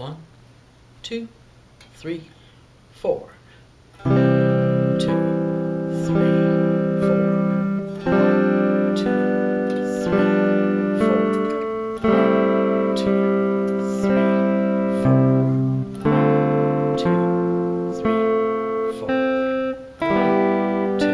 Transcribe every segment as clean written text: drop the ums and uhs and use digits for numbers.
1, 2, 3, 4. 1, 2, 3, 4. 1, 2, 3, 4. 1, 2, 3, 4. 1, 2, 3, 4. 1, 2,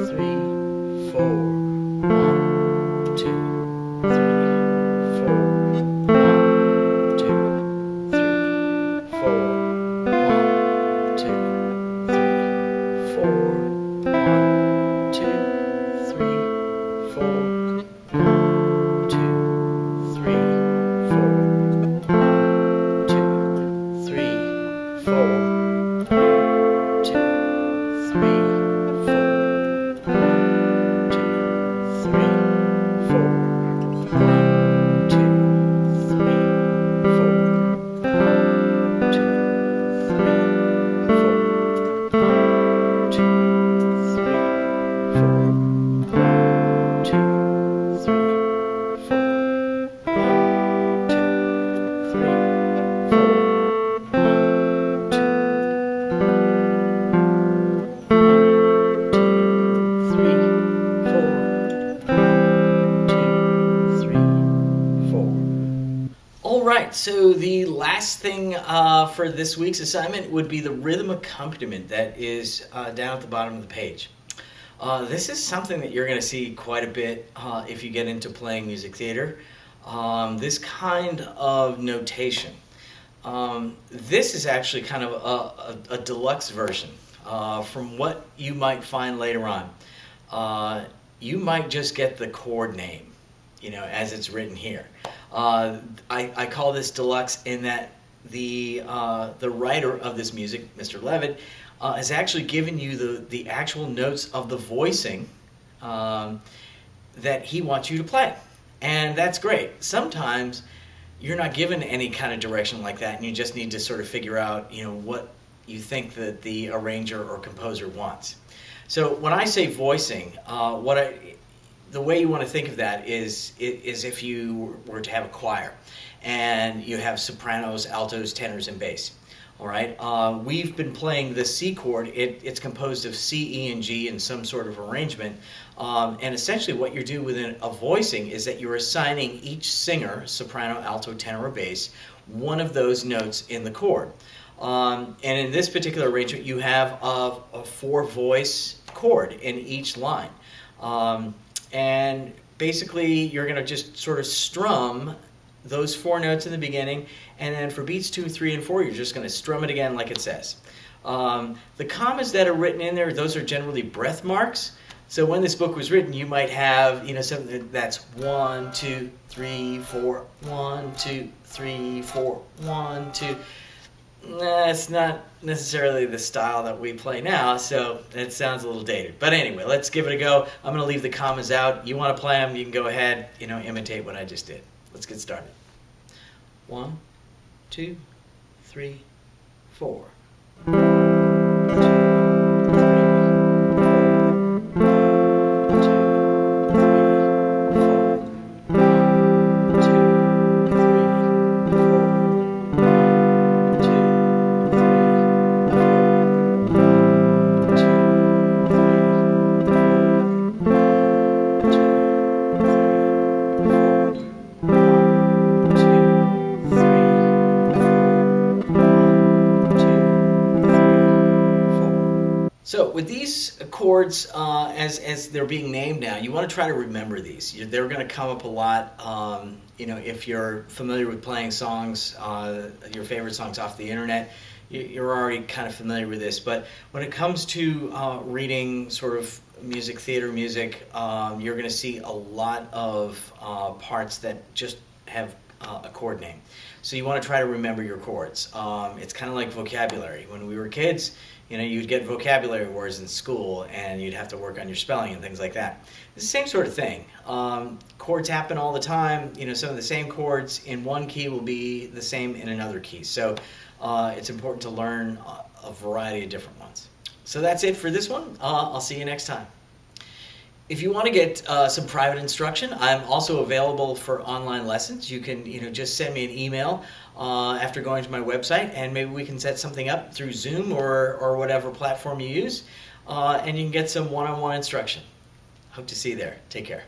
3, 4. 1, 2, 3, 4. All right, so the last thing for this week's assignment would be the rhythm accompaniment that is down at the bottom of the page. This is something that you're going to see quite a bit if you get into playing music theater. This kind of notation. This is actually kind of a deluxe version from what you might find later on. You might just get the chord name, as it's written here. I call this deluxe in that the writer of this music, Mr. Leavitt, has actually given you the actual notes of the voicing that he wants you to play. And that's great. Sometimes you're not given any kind of direction like that, and you just need to sort of figure out, what you think that the arranger or composer wants. So when I say voicing, the way you want to think of that is if you were to have a choir, and you have sopranos, altos, tenors, and bass. All right. We've been playing the C chord. It's composed of C, E, and G in some sort of arrangement. And essentially what you do within a voicing is that you're assigning each singer, soprano, alto, tenor, or bass, one of those notes in the chord. And in this particular arrangement, you have a 4-voice chord in each line. And basically, you're going to just sort of strum those 4 notes in the beginning, and then for beats 2, 3, and 4, you're just going to strum it again like it says. The commas that are written in there, those are generally breath marks. So when this book was written, you might have, something that's 1, 2, 3, 4, 1, 2, 3, 4, 1, 2. That's not necessarily the style that we play now, so it sounds a little dated. But anyway, let's give it a go. I'm going to leave the commas out. You want to play them, you can go ahead, imitate what I just did. Let's get started. 1, 2, 3, 4. 1, 2, 3, 4. So with these chords, as they're being named now, you want to try to remember these. They're going to come up a lot. If you're familiar with playing songs, your favorite songs off the internet, you're already kind of familiar with this. But when it comes to reading sort of music, theater music, you're going to see a lot of parts that just have a chord name. So you want to try to remember your chords. It's kind of like vocabulary. When we were kids, you'd get vocabulary words in school, and you'd have to work on your spelling and things like that. It's the same sort of thing. Chords happen all the time. Some of the same chords in one key will be the same in another key. So it's important to learn a variety of different ones. So that's it for this one. I'll see you next time. If you want to get some private instruction, I'm also available for online lessons. You can, just send me an email after going to my website, and maybe we can set something up through Zoom or whatever platform you use, and you can get some one-on-one instruction. Hope to see you there. Take care.